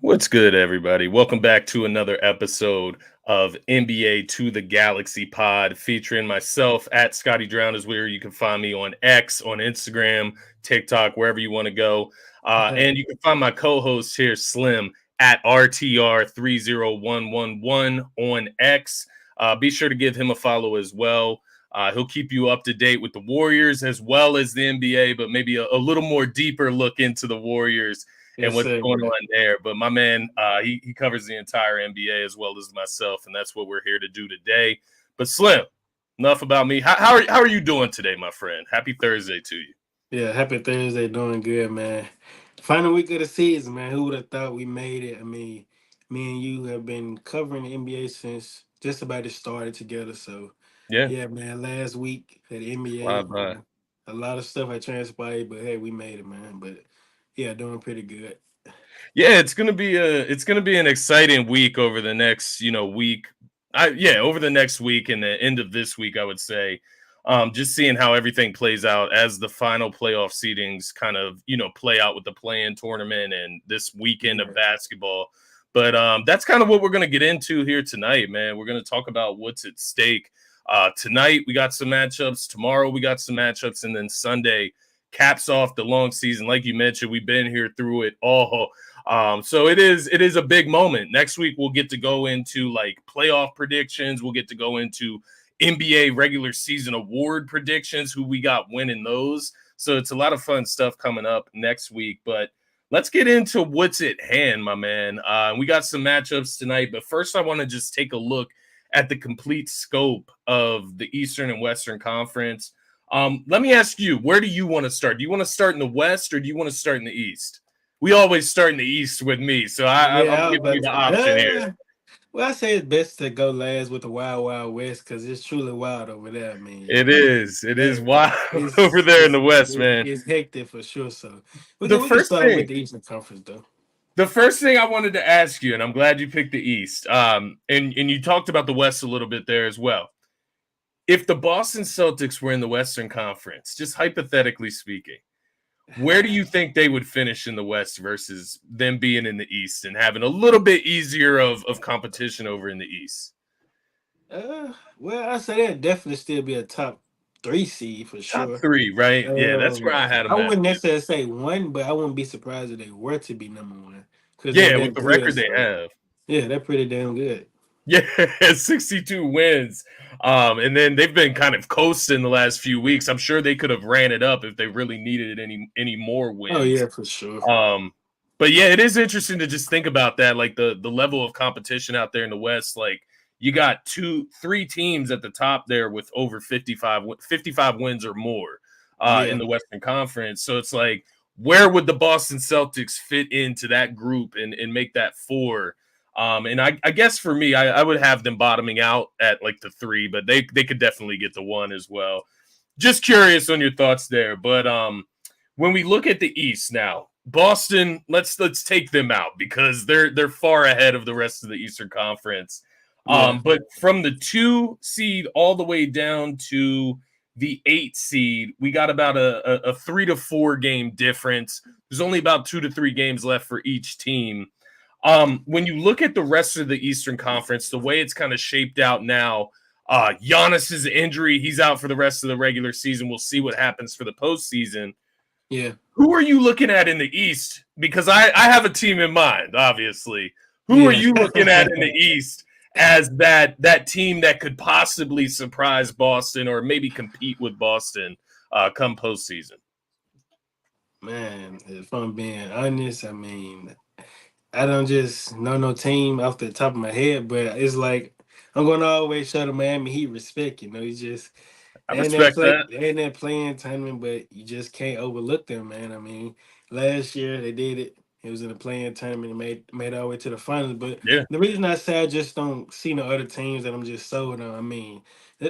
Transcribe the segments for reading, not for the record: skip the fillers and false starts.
What's good, everybody? Welcome back to another episode of NBA to the Galaxy Pod, featuring myself at Scotty is where you can find me on X, on Instagram, TikTok, wherever you want to go. And you can find my co-host here, Slim, at RTR30111 on X. Be sure to give him a follow as well. He'll keep you up to date with the Warriors as well as the NBA, but maybe a little more deeper look into the Warriors and Yes, what's sir. going on there. But my man, he covers the entire NBA as well as myself, and that's what we're here to do today. But Slim, enough about me. How are you doing today, my friend? Happy Thursday to you. Yeah, happy Thursday. Doing good, man. Final week of the season, man. Who would have thought we made it? I mean, me and you have been covering the NBA since just about it started together. So, Yeah, yeah, man. Last week at the fly NBA, by. a lot of stuff had transpired, but hey, we made it, man. But yeah, doing pretty good. Yeah, it's gonna be an exciting week over the next week. Over the next week and the end of this week, I would say. Just seeing how everything plays out as the final playoff seedings kind of play out with the play-in tournament and this weekend of Yeah. basketball. But that's kind of what we're gonna get into here tonight, man. We're gonna talk about what's at stake. Tonight we got some matchups. Tomorrow we got some matchups, and then Sunday caps off the long season. Like you mentioned, we've been here through it all. So it is a big moment. Next week we'll get to go into like playoff predictions. We'll get to go into NBA regular season award predictions, who we got winning those. So it's a lot of fun stuff coming up next week. But let's get into what's at hand, my man. We got some matchups tonight, but first I want to just take a look at the complete scope of the Eastern and Western Conference. Let me ask you, where do you want to start? Do you want to start in the West or do you want to start in the East? We always start in the East with me, so I'm Yeah, I was giving you about the to option here. well, I say it's best to go last with the Wild Wild West because it's truly wild over there. I mean, It is hey, wild over it's there in it's the West, it's, man. it's hectic for sure. So The we can first start with thing, the Eastern Conference though. the first thing I wanted to ask you, and I'm glad you picked the East. And you talked about the West a little bit there as well. If the Boston Celtics were in the Western Conference, just hypothetically speaking, where do you think they would finish in the West versus them being in the East and having a little bit easier of competition over in the East? Well, I say that definitely still be a top three seed for Top sure. three, right? Yeah, that's where I had I them at wouldn't too. necessarily say one, but I wouldn't be surprised if they were to be number one because they're Yeah, with that the good. record they So have. yeah, they're pretty damn good. Yeah, 62 wins. And then they've been kind of coasting the last few weeks. I'm sure they could have ran it up if they really needed any more Oh wins. yeah, for sure. Um, but yeah, it is interesting to just think about that, like the level of competition out there in the West. Like you got three teams at the top there with over 55 wins or more in Yeah. the Western Conference. So it's like, where would the Boston Celtics fit into that group and make that four? And I guess for me, I would have them bottoming out at like the three, but they could definitely get the one as well. Just curious on your thoughts there. But when we look at the East now, Boston, let's take them out because they're far ahead of the rest of the Eastern Conference. Yeah. But from the 2 seed all the way down to the 8 seed, we got about a 3 to 4 game difference. There's only about 2 to 3 games left for each team. When you look at the rest of the Eastern Conference, the way it's kind of shaped out now, Giannis's injury, he's out for the rest of the regular season. We'll see what happens for the postseason. Yeah. Who are you looking at in the East? Because I have a team in mind, obviously. Who are Yeah. you looking at in the East as that team that could possibly surprise Boston or maybe compete with Boston come postseason? Man, if I'm being honest, I mean, I don't just know no team off the top of my head, but it's like I'm gonna always show the Miami Heat respect. He's just I respect that. they in that playing tournament, but you just can't overlook them, man. I mean, last year they did it. It was in the playing tournament and made our way to the finals. But Yeah, the reason I say I just don't see no other teams that I'm just sold on. I mean,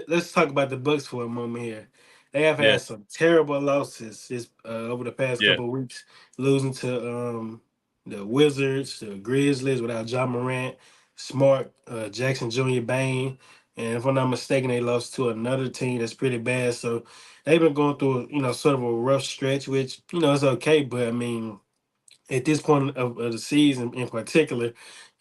let's talk about the Bucks for a moment here. They have yeah, had some terrible losses over the past yeah. couple of weeks, losing to the Wizards, the Grizzlies without John Morant, Smart, Jackson Jr., Bain. And if I'm not mistaken, they lost to another team that's pretty bad. So they've been going through, sort of a rough stretch, which, is okay. But I mean, at this point of the season in particular,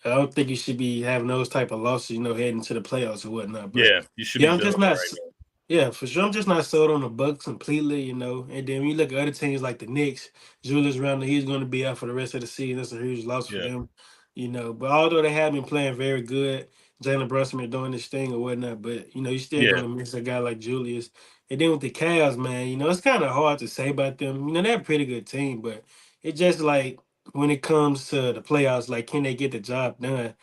I don't think you should be having those type of losses, heading to the playoffs or whatnot. But Yeah, you should yeah, be I'm just building not. right now. Yeah, for sure. I'm just not sold on the Bucks completely. And then when you look at other teams like the Knicks, Julius Randle, he's going to be out for the rest of the season. That's a huge loss for Yeah, them. But although they have been playing very good, Jalen Brunson been doing this thing or whatnot. But you're still yeah, going to miss a guy like Julius. And then with the Cavs, man, it's kind of hard to say about them. They're a pretty good team, but it's just like when it comes to the playoffs, like can they get the job done?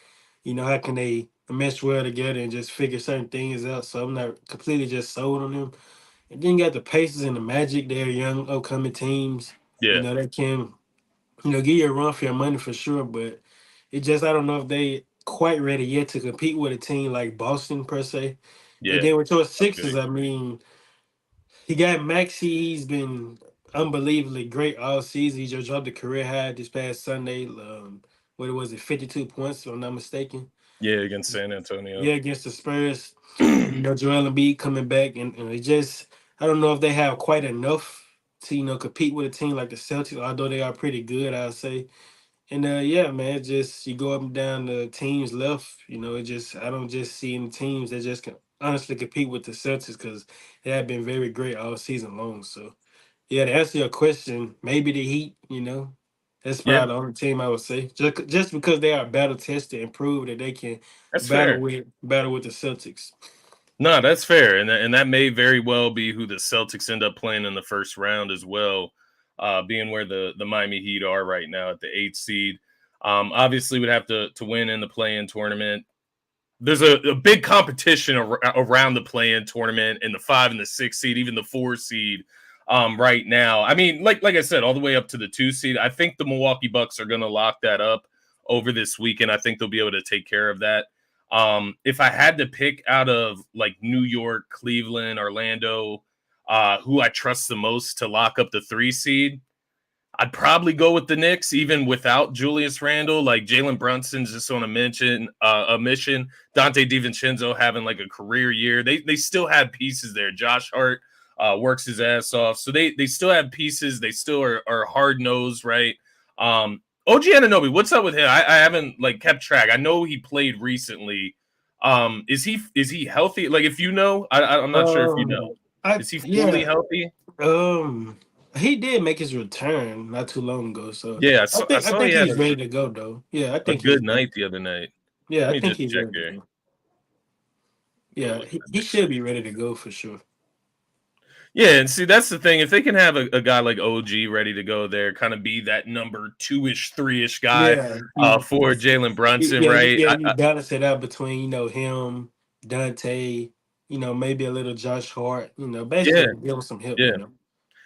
How can they mesh well together and just figure certain things out? So I'm not completely just sold on them. And then you got the Pacers and the Magic. They're young, upcoming teams. yeah, That can, give you a run for your money for sure. But it just, I don't know if they quite ready yet to compete with a team like Boston per se. And yeah. then with your I feel Sixers, you. I mean, he got Maxi. He's been unbelievably great all season. He just dropped a career high this past Sunday. What was it, 52 points, if I'm not mistaken. Yeah, against San Antonio. Yeah, against the Spurs. Joel Embiid coming back, and it just I don't know if they have quite enough to compete with a team like the Celtics, although they are pretty good, I'll say. And yeah, man, it just you go up and down the teams left. It just I don't just see any teams that just can honestly compete with the Celtics because they have been very great all season long. So yeah, to answer your question, maybe the Heat. That's Yeah, probably the only team I would say, just because they are battle tested and prove that they can that's battle fair. with the Celtics. No, that's fair, and that may very well be who the Celtics end up playing in the first round as well, being where the Miami Heat are right now at the 8th seed. Obviously, would have to win in the play-in tournament. There's a big competition around the play-in tournament and the 5 and the 6 seed, even the 4 seed. Right now, I mean, like I said, all the way up to the 2 seed. I think the Milwaukee Bucks are going to lock that up over this weekend. I think they'll be able to take care of that. If I had to pick out of like New York, Cleveland, Orlando, who I trust the most to lock up the 3 seed, I'd probably go with the Knicks, even without Julius Randle. Like Jalen Brunson's just on a mission. Dante DiVincenzo having like a career year. They still have pieces there. Josh Hart works his ass off, so they still have pieces. They still are hard nosed, right? OG Anunoby, what's up with him? I haven't like kept track. I know he played recently. Is he healthy? Like if you know, I'm not sure if you know. I Is he fully yeah, healthy? um, he did make his return not too long ago, so Yeah, I I saw he think had he's ready to go though. Yeah, I a think he's good ready. night the other night. Yeah, Let I me think just he's check ready to here. go. Go Yeah, look at he the should Knicks. be ready to go for sure. Yeah, and see that's the thing. If they can have a guy like OG ready to go there, kind of be that number 2-ish, 3-ish guy Yeah, you, for Jalen Brunson, right? you balance it out between him, Dante, maybe a little Josh Hart, Yeah, basically give him some help. yeah.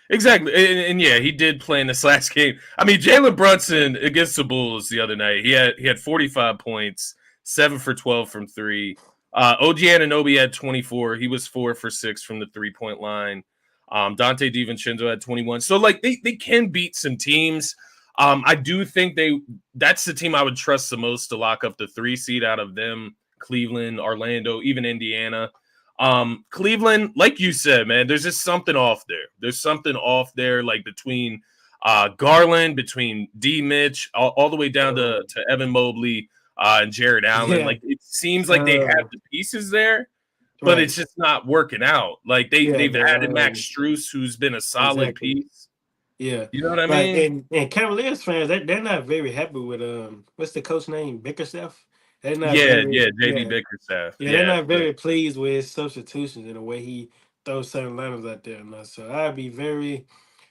Exactly, and yeah, he did play in this last game. I mean, Jalen Brunson against the Bulls the other night, he had 45 points, 7 for 12 from three. OG Anunoby had 24. He was 4 for 6 from the 3-point line. Dante DiVincenzo had 21. So like they can beat some teams. I do think that's the team I would trust the most to lock up the 3 seed out of them. Cleveland, Orlando, even Indiana. Cleveland, like you said, man, there's just something off there. There's something off there, like between Garland, between D Mitch, all the way down Um, to Evan Mobley and Jared Allen. yeah, Like it seems like they uh, have the pieces there, but right. it's just not working out. Like Yeah, they've but added Max Struess, who's been a solid exactly. piece. Yeah, You know what I like mean? and Cavaliers fans, they're not very happy with what's the coach name, Bickerstaff. They're not Yeah, very yeah, JD yeah Bickerstaff. yeah they're Yeah, not very pleased with his substitutions and the way he throws certain lineups out there. So I'd be very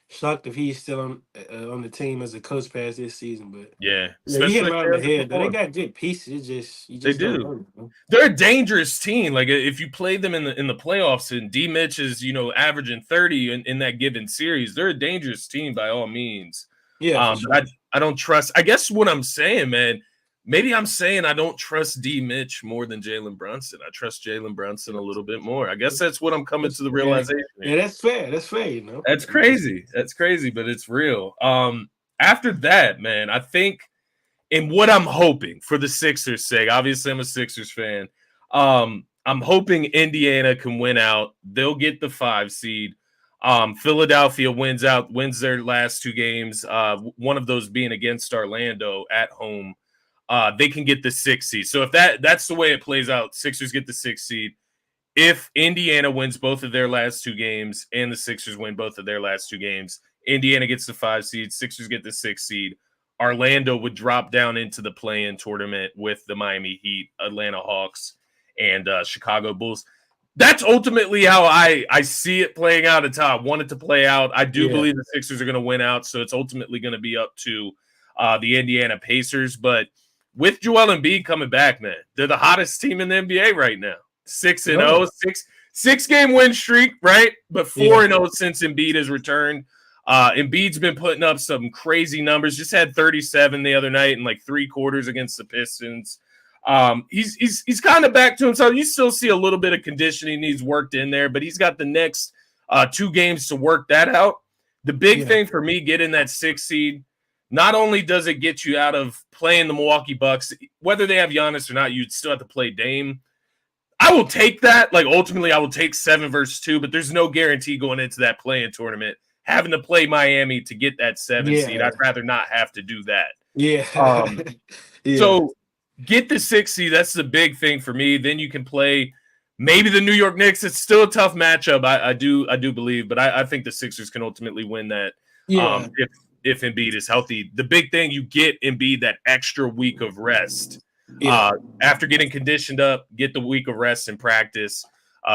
shocked if he's still on the team as a coach past this season. But yeah. yeah, you hit Especially him if out they on the haven't head though. They performed. got good pieces. You They just don't do. know. They're a dangerous team. Like if you play them in the playoffs and D Mitch is, averaging 30 in that given series, they're a dangerous team by all means. Yeah, for But sure. I don't trust. I guess what I'm saying, man, maybe I'm saying I don't trust D Mitch more than Jalen Brunson. I trust Jalen Brunson a little bit more. I guess that's what I'm coming to the Yeah, realization yeah, here. that's fair. That's fair. That's crazy. That's crazy, but it's real. After that, man, I think and what I'm hoping for the Sixers' sake, obviously I'm a Sixers fan. I'm hoping Indiana can win out. They'll get the 5 seed. Philadelphia wins their last two games. One of those being against Orlando at home. They can get the 6th seed. So if that's the way it plays out, Sixers get the 6th seed. If Indiana wins both of their last two games and the Sixers win both of their last two games, Indiana gets the 5 seed, Sixers get the 6th seed. Orlando would drop down into the play-in tournament with the Miami Heat, Atlanta Hawks, and Chicago Bulls. That's ultimately how I see it playing out. It's how I want it to play out. I do believe the Sixers are going to win out, so it's ultimately going to be up to the Indiana Pacers. But with Joel Embiid coming back, man, they're the hottest team in the NBA right now. 6-0, six-game win streak, right? But 4-0 since Embiid has returned. Embiid's been putting up some crazy numbers. Just had 37 the other night in like 3 quarters against the Pistons. He's kind of back to himself. You still see a little bit of conditioning needs worked in there, but he's got the next 2 games to work that out. The big thing for me getting that 6th seed, not only does it get you out of playing the Milwaukee Bucks, whether they have Giannis or not, you'd still have to play Dame. I will take that. Like, ultimately, I will take 7 versus 2, but there's no guarantee going into that play-in tournament having to play Miami to get that 7 seed. I'd rather not have to do that. So get the 6 seed. That's the big thing for me. Then you can play maybe the New York Knicks. It's still a tough matchup. I do believe, but I think the Sixers can ultimately win that. If Embiid is healthy. The big thing, you get Embiid that extra week of rest. After getting conditioned up, get the week of rest and practice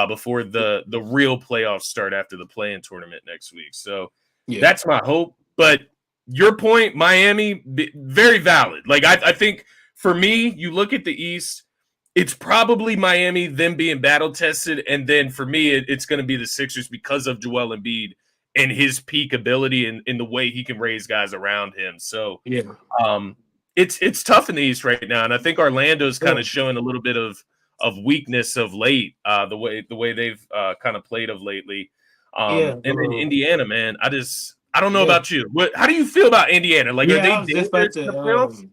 before the real playoffs start after the play-in tournament next week. So that's my hope. But your point, Miami, very valid. Like, I think for me, you look at the East, it's probably Miami, them being battle-tested, and then for me, it's going to be the Sixers because of Joel Embiid and his peak ability and in the way he can raise guys around him. So it's tough in the East right now, and I think Orlando's kind of showing a little bit of weakness of late, the way they've kind of played of lately. And then Indiana, man, I don't know about you. How do you feel about Indiana? Like, are they dangerous in the playoffs?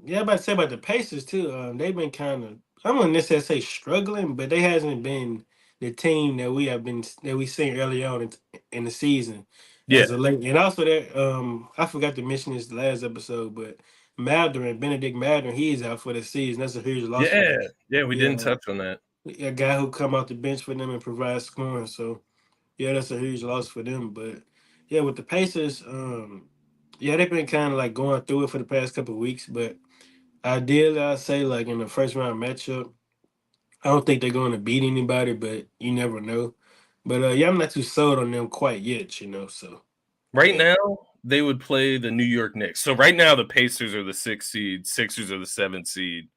About to say about the Pacers too. They've been kind of, I don't necessarily say struggling, but they hasn't been the team that we seen early on in the season as a late. And also that I forgot to mention this last episode, but Benedict Madden, he's out for the season. That's a huge loss. We didn't touch on that. A guy who come off the bench for them and provide scoring. So that's a huge loss for them. But with the Pacers, they've been kind of like going through it for the past couple of weeks, but ideally, I'd say like in the first round matchup, I don't think they're going to beat anybody, but you never know. But I'm not too sold on them quite yet, So right now, they would play the New York Knicks. So right now, the Pacers are the 6th seed, Sixers are the 7th seed.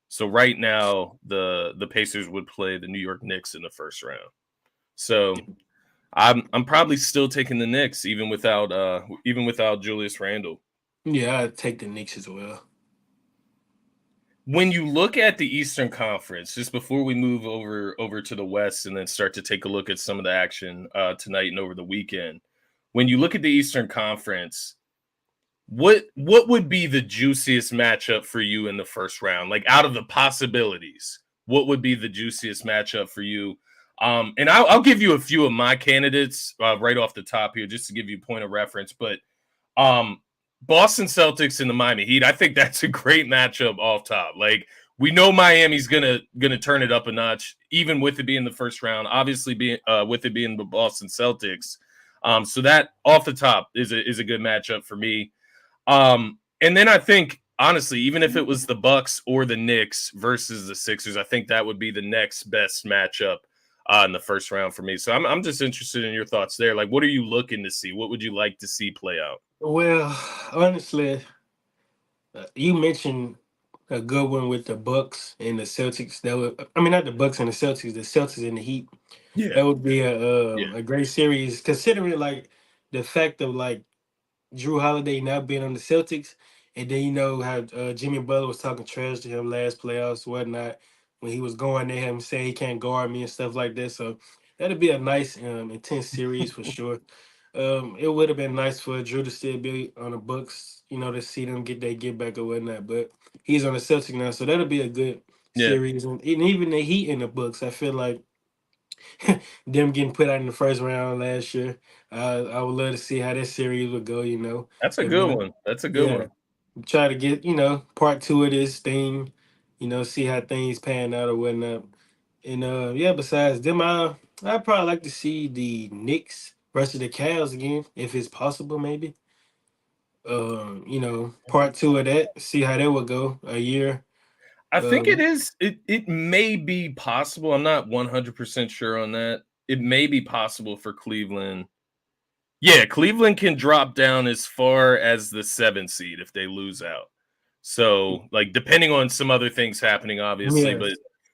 So right now, the Pacers would play the New York Knicks in the first round. So I'm probably still taking the Knicks even without Julius Randle. Yeah, I'd take the Knicks as well. When you look at the Eastern Conference, just before we move over to the West and then start to take a look at some of the action tonight and over the weekend, when you look at the Eastern Conference, what would be the juiciest matchup for you in the first round? Like, out of the possibilities, what would be the juiciest matchup for you? And I'll give you a few of my candidates right off the top here, just to give you a point of reference. But Boston Celtics and the Miami Heat, I think that's a great matchup off top. Like, we know Miami's gonna turn it up a notch, even with it being the first round. Obviously, with it being the Boston Celtics, so that off the top is a good matchup for me. And then I think, honestly, even if it was the Bucks or the Knicks versus the Sixers, I think that would be the next best matchup in the first round for me. So I'm just interested in your thoughts there. Like, what are you looking to see? What would you like to see play out? Well, honestly, you mentioned a good one with the Bucks and the Celtics. Not the Bucks and the Celtics and the Heat. Yeah, that would be a great series, considering like the fact of like Drew Holiday not being on the Celtics, and then you know how Jimmy Butler was talking trash to him last playoffs, whatnot, when he was going there, him saying he can't guard me and stuff like that. So that'd be a nice, intense series for sure. It would have been nice for Drew to still be on the Bucks, to see them get back or whatnot. But he's on the Celtics now, so that'll be a good series. And even the Heat in the Bucks, I feel like them getting put out in the first round last year. I would love to see how that series would go. That's a And good then one. That's a good yeah, one. try to get part two of this thing. See how things pan out or whatnot. And yeah, besides them, I'd probably like to see the Knicks versus the Cavs again, if it's possible, maybe. Part two of that, see how that would go a year. I think it Um, is. It may be possible. I'm not 100% sure on that. It may be possible for Cleveland. Yeah, Cleveland can drop down as far as the 7th seed if they lose out. So, like, depending on some other things happening, obviously, yeah, but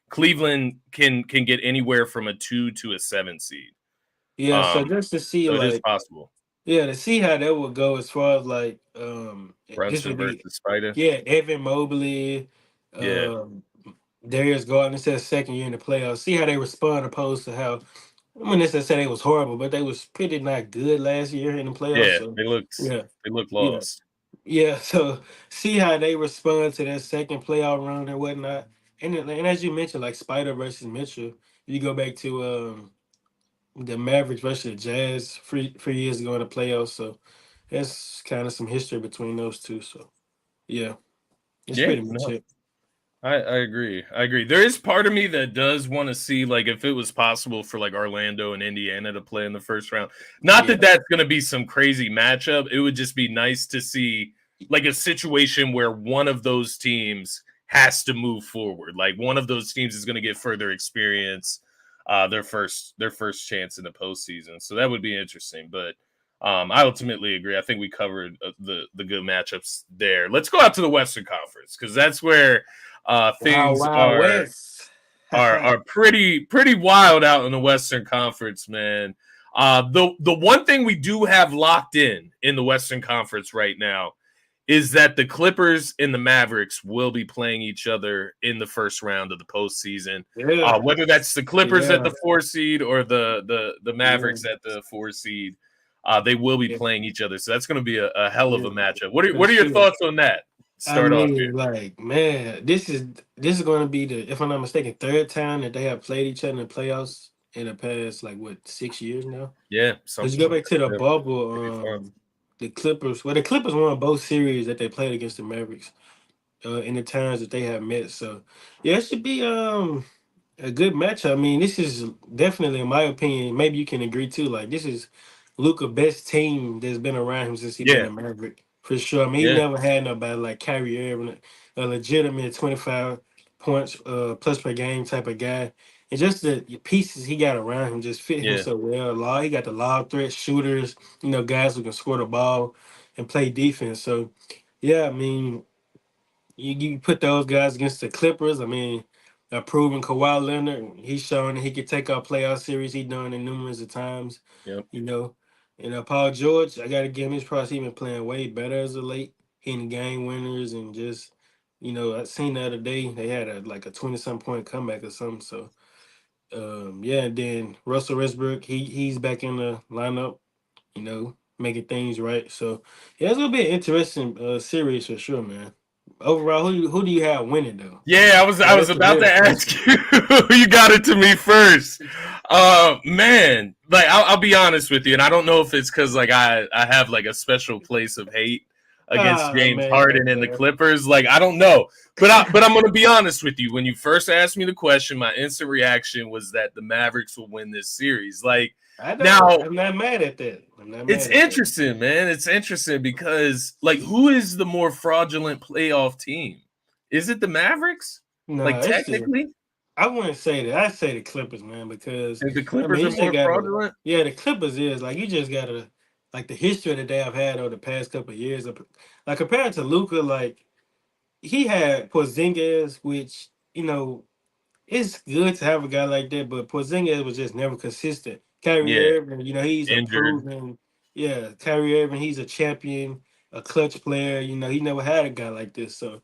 Cleveland can get anywhere from a 2 to a 7 seed. yeah. So just to see, So it is like, possible. yeah, to see how that would go as far as like, this Brunson would be, versus Spider. yeah, Evan Mobley, Yeah, um, Darius Garland. This is their second year in the playoffs. See how they respond opposed to how. I mean, this I said they was horrible, but they was pretty not good last year in the playoffs. yeah. So yeah, They look yeah, lost. yeah. So see how they respond to that second playoff run and whatnot. And as you mentioned, like Spider versus Mitchell, you go back to the Mavericks versus the Jazz three years ago in the playoffs. So that's kind of some history between those two. So yeah, that's Yeah, pretty much no. it. I agree. I agree. There is part of me that does want to see, like, if it was possible for like Orlando and Indiana to play in the first round. Not Yeah, that that's going to be some crazy matchup. It would just be nice to see like a situation where one of those teams has to move forward. Like one of those teams is going to get further experience, their first chance in the postseason. So that would be interesting. But I ultimately agree. I think we covered the good matchups there. Let's go out to the Western Conference because that's where Wild things Wild are West. are pretty wild out in the Western Conference, man. The one thing we do have locked in the Western Conference right now is that the Clippers and the Mavericks will be playing each other in the first round of the postseason. Yeah, Whether that's the Clippers at yeah, the 4 seed or the yeah, Mavericks at the 4 seed, they will be yeah, playing each other. So that's going to be a hell of yeah, a matchup. What for are your sure. thoughts on that? I Start off here. mean, like, man, this is going to be the, if I'm not mistaken, third time that they have played each other in the playoffs in the past, like, what, 6 years now. Yeah, Because you go something back to the yeah, pretty bubble, fun. the Clippers. Well, the Clippers won both series that they played against the Mavericks in the times that they have met. So yeah, it should be a good match. I mean, this is definitely, in my opinion, maybe you can agree too. Like, this is Luca best team that's been around him since he been Yeah, a Maverick for sure. I mean, he yeah, never had nobody like Kyrie Irving, a legitimate 25 points plus per game type of guy. And just the pieces he got around him just fit him yeah, so well. He got the lob threat shooters, guys who can score the ball and play defense. So yeah, I mean, you put those guys against the Clippers. I mean, a proven Kawhi Leonard. He's shown that he could take out playoff series. He's done it numerous of times. yep, You know, and Paul George, I got to give him his props. He been playing way better as of late, hitting game winners and just, I seen the other day they had a 20-some point comeback or something. So yeah, and then Russell Westbrook, he's back in the lineup. Making things right. So yeah, it's gonna be an interesting series for sure, man. Overall, who do you have winning though? yeah. I was That's the about to real ask question. you. You got it to me first. Man, like I'll be honest with you, and I don't know if it's because like I have like a special place of hate against Ah James man, Harden and the Clippers. Like I don't know, but I'm gonna be honest with you. When you first asked me the question, my instant reaction was that the Mavericks will win this series. Like I know. now, I'm not mad at that. I'm not it's mad at that. interesting, man. It's interesting because, like, who is the more fraudulent playoff team? Is it the Mavericks? No, Like, it's still. technically, I wouldn't say that. I say the Clippers, man, because think the I Clippers mean are you just more gotta. fraudulent? Yeah, the Clippers is like you just gotta like the history that they have had over the past couple of years. Like compared to Luca, like he had Porzingis, which it's good to have a guy like that, but Porzingis was just never consistent. Kyrie Yeah, Irving, he's a injured. proven, yeah, Kyrie Irving, he's a champion, a clutch player. He never had a guy like this. So,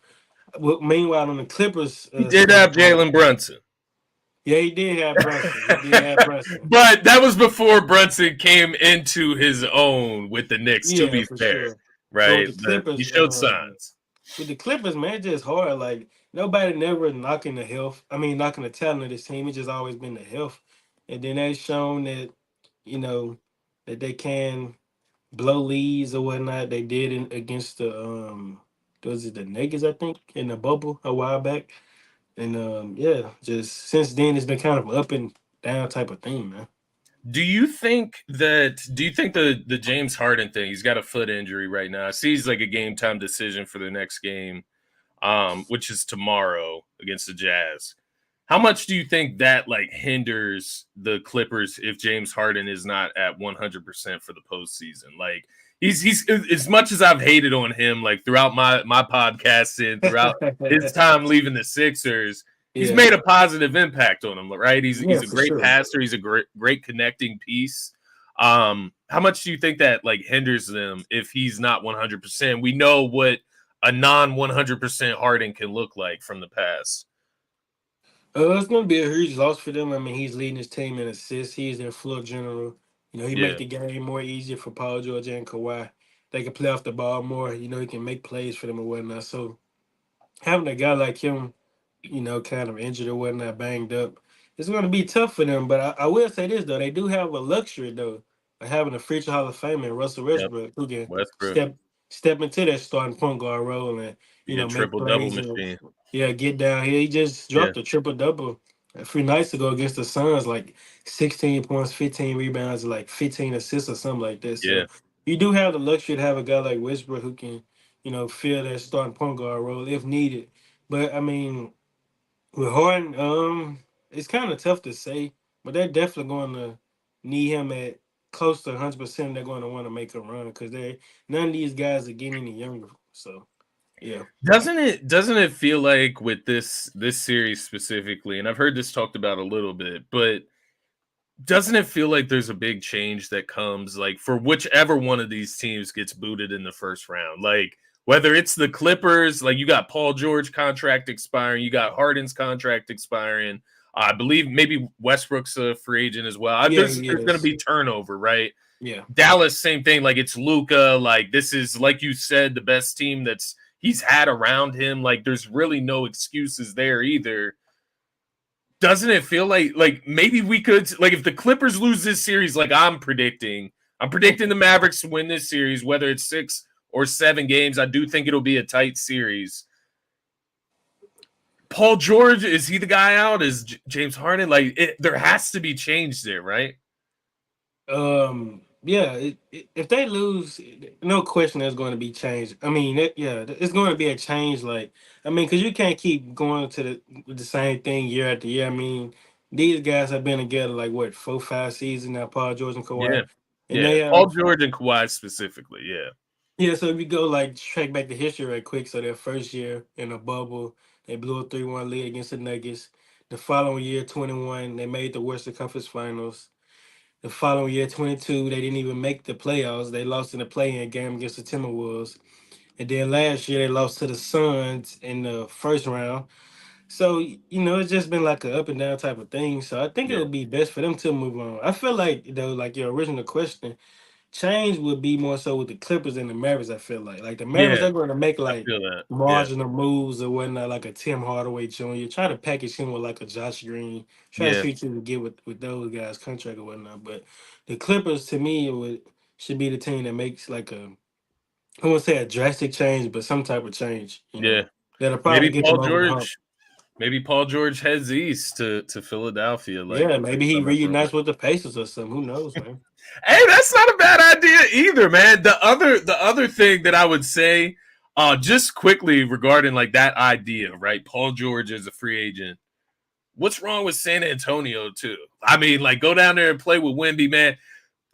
meanwhile, on the Clippers He did have standpoint, Jalen Brunson, yeah, he did have Brunson. He did have Brunson. but that was before Brunson came into his own with the Knicks. To Yeah, be for fair, sure. But with right? the But he Clippers, showed signs. man, it's just hard. Like nobody never knocking the health. I mean, knocking the talent of this team. It's just always been the health. and then they've shown that you know that they can blow leads or whatnot. They did against the was it the Nuggets, I think, in the bubble a while back. And yeah, just since then it's been kind of up and down type of thing, man. Do you think the James Harden thing, he's got a foot injury right now. I see he's like a game time decision for the next game, which is tomorrow against the Jazz. How much do you think that like hinders the Clippers if James Harden is not at 100% for the postseason? Like he's as much as I've hated on him like throughout my podcast and throughout his time leaving the Sixers, he's Yeah, made a positive impact on him, right? yeah, He's a for great sure. passer, he's a great connecting piece. How much do you think that like hinders them if he's not 100%? We know what a non 100% Harden can look like from the past. It's going to be a huge loss for them. I mean, he's leading his team in assists. He's their floor general. He make Yeah. the game more easier for Paul George and Kawhi. They can play off the ball more. He can make plays for them and whatnot. So having a guy like him, kind of injured or whatnot, banged up, it's going to be tough for them. But I will say this though, they do have a luxury though of having a future Hall of Famer, Russell Yep. Westbrook, who can Westbrook. step into that starting point guard role and Be a make triple double plays and machine. yeah, get down here. He just Yeah. dropped a triple double a few nights ago against the Suns, like 16 points, 15 rebounds, like 15 assists or something like that. Yeah. So you do have the luxury to have a guy like Westbrook who can, fill that starting point guard role if needed. But I mean, with Harden, it's kind of tough to say, but they're definitely going to need him at close to 100%. They're going to want to make a run because they none of these guys are getting any younger. So yeah, Doesn't it feel like with this series specifically, and I've heard this talked about a little bit, but doesn't it feel like there's a big change that comes like for whichever one of these teams gets booted in the first round? Like whether it's the Clippers, like you got Paul George contract expiring, you got Harden's contract expiring. I believe maybe Westbrook's a free agent as well. yeah, There's he there's going to is. be turnover, right? Yeah, Dallas, same thing. Like it's Luca. Like this is like you said, the best team that's he's had around him. Like there's really no excuses there either. Doesn't it feel like maybe we could like if the Clippers lose this series, like I'm predicting the Mavericks to win this series, whether it's 6 or 7 games. I do think it'll be a tight series. Paul George, is he the guy out? Is James Harden? There has to be change there, right? yeah. If they lose, no question, there's going to be change. I mean, it's going to be a change. Like, I mean, because you can't keep going to with the same thing year after year. I mean, these guys have been together like what 4, 5 seasons now. Paul George and Yeah. Kawhi, and Yeah. they Paul have George and Kawhi specifically. Yeah. yeah. So if you go like track back the history right quick, so their first year in the bubble, they blew a 3-1 lead against the Nuggets. The following year, 21, they made the Western Conference Finals. The following year, 22, they didn't even make the playoffs. They lost in the play-in game against the Timberwolves. And then last year, they lost to the Suns in the first round. So, it's just been like an up and down type of thing. So I think it Yeah. would be best for them to move on. I feel like, though, like your original question, change would be more so with the Clippers and the Mavericks. I feel like the Mavericks Yeah. they're going to make I like feel that. Yeah. marginal moves or whatnot, like a Tim Hardaway Jr. Try to package him with like a Josh Green. Try to Yeah. see what you can get with those guys contract or whatnot. But the Clippers to me should be the team that makes like I won't say a drastic change, but some type of change. Yeah. That'll probably Maybe get them Paul over the hump. George. Maybe Paul George heads east to Philadelphia like Yeah, the maybe he summer before. reunites with the Pacers or something. Who knows, man? Hey, that's not a bad idea either, man. The other thing that I would say, just quickly regarding like that idea, right? Paul George is a free agent. What's wrong with San Antonio too? I mean, like go down there and play with Wemby, man.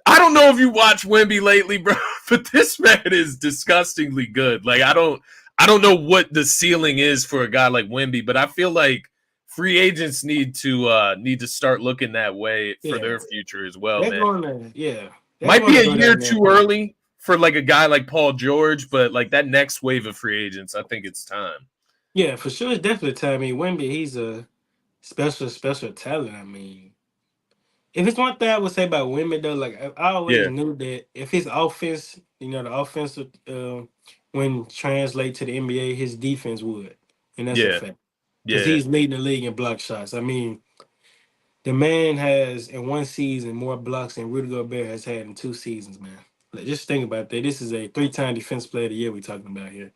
I don't know if you watch Wemby lately, bro, but this man is disgustingly good. Like I don't know what the ceiling is for a guy like Wemby, but I feel like free agents need to start looking that way for Yeah, their future as well, they're man. going to. Yeah, they're Might going be to a go year down there too and play. early for like a guy like Paul George, but like that next wave of free agents, I think it's time. Yeah, for sure. It's definitely time. I mean, Wemby, he's a special talent. I mean, if it's one thing I would say about Wemby, though, like I always Yeah, knew that if his offense, the offensive, when translate to the NBA, his defense would, and that's a yeah, fact because yeah, he's leading the league in block shots. I mean, The man has in one season more blocks than Rudy Gobert has had in 2 seasons, man. Like, just think about that. This is a 3-time defense player of the year we're talking about here.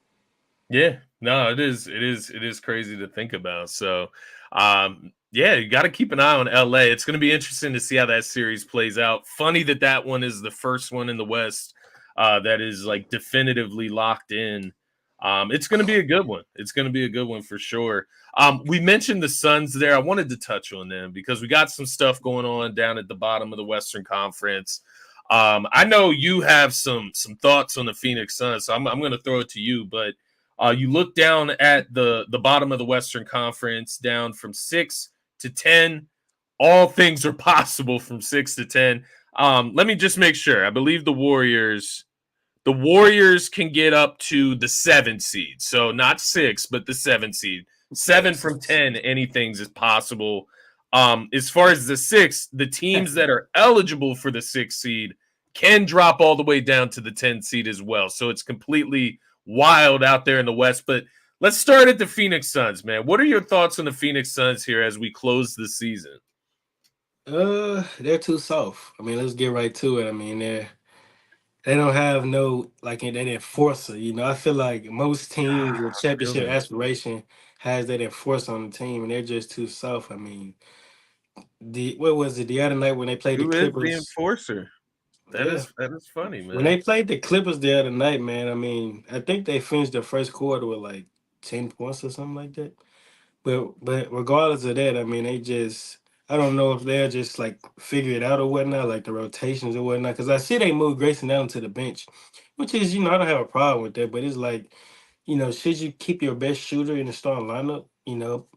Yeah, no, it is crazy to think about. So, yeah, you got to keep an eye on LA. It's going to be interesting to see how that series plays out. Funny that that one is the first one in the West that is like definitively locked in. It's going to be a good one. It's going to be a good one for sure. We mentioned the Suns there. I wanted to touch on them because we got some stuff going on down at the bottom of the Western Conference. I know you have some thoughts on the Phoenix Suns, so I'm going to throw it to you, but you look down at the bottom of the Western Conference, down from 6 to 10. All things are possible from 6 to 10. Let me just make sure. I believe the Warriors. The Warriors can get up to the 7 seed, so not 6, but the 7 seed. 7 from 10, anything's is possible. As far as the 6, the teams that are eligible for the 6 seed can drop all the way down to the 10 seed as well. So it's completely wild out there in the West. But let's start at the Phoenix Suns, man. What are your thoughts on the Phoenix Suns here as we close the season? They're too soft. I mean, let's get right to it. I mean, they don't have no like that enforcer. You know, I feel like most teams with championship Really? aspiration has that enforcer on the team, and they're just too soft. I mean, the what was it the other night when they played the Who is the Clippers? enforcer? That Yeah, is funny, when man. they played the Clippers the other night, man. I mean, I think they finished the first quarter with like 10 points or something like that. But regardless of that, I mean, they just I don't know if they'll just like figure it out or whatnot, like the rotations or whatnot. Because I see they move Grayson down to the bench, which is I don't have a problem with that. But it's like should you keep your best shooter in the starting lineup?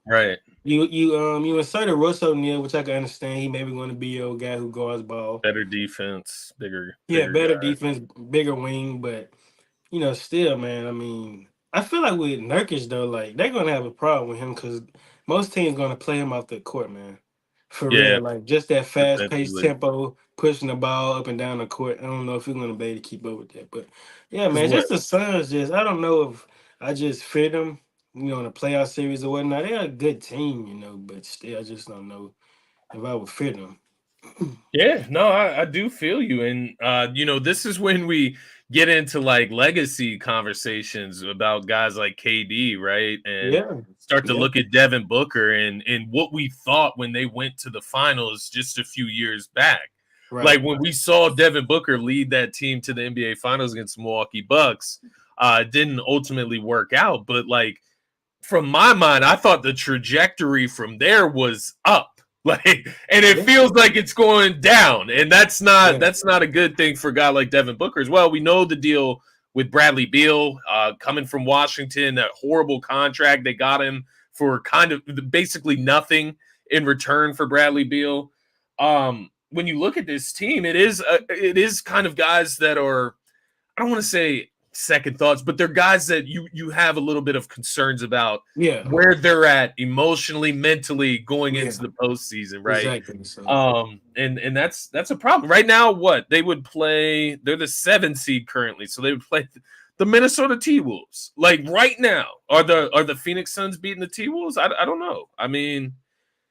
Right. You inserted Russ O'Neal, which I can understand. He maybe going to be your guy who guards ball. Better defense, Yeah, bigger better guy. defense, bigger wing, but still, man. I mean, I feel like with Nurkic though, like they're gonna have a problem with him because most teams gonna play him off the court, man. For Yeah, real, like just that fast paced defensively. tempo, pushing the ball up and down the court. I don't know if you're gonna be able to keep up with that, but yeah, Because man. what? Just the Suns, just I don't know if I just fear them, in a playoff series or whatnot. They're a good team, but still, I just don't know if I would fear them. Yeah, no, I do feel you. And this is when we get into like legacy conversations about guys like KD, right? And Yeah, start to yeah, look at Devin Booker and what we thought when they went to the finals just a few years back. right. Like when we saw Devin Booker lead that team to the NBA finals against the Milwaukee Bucks, it didn't ultimately work out. But like from my mind, I thought the trajectory from there was up. Like, and it Yeah, feels like it's going down, and that's not yeah, that's not a good thing for a guy like Devin Booker as well. We know the deal with Bradley Beal coming from Washington, that horrible contract they got him for kind of basically nothing in return for Bradley Beal. When you look at this team, it is kind of guys that are, I don't want to say second thoughts, but they're guys that you have a little bit of concerns about yeah, where they're at emotionally, mentally going yeah. into the postseason, right? Exactly. So And that's a problem right now. What they would play, they're the 7 seed currently, so they would play the Minnesota T Wolves. Like right now, are the Phoenix Suns beating the T Wolves? I don't know. I mean,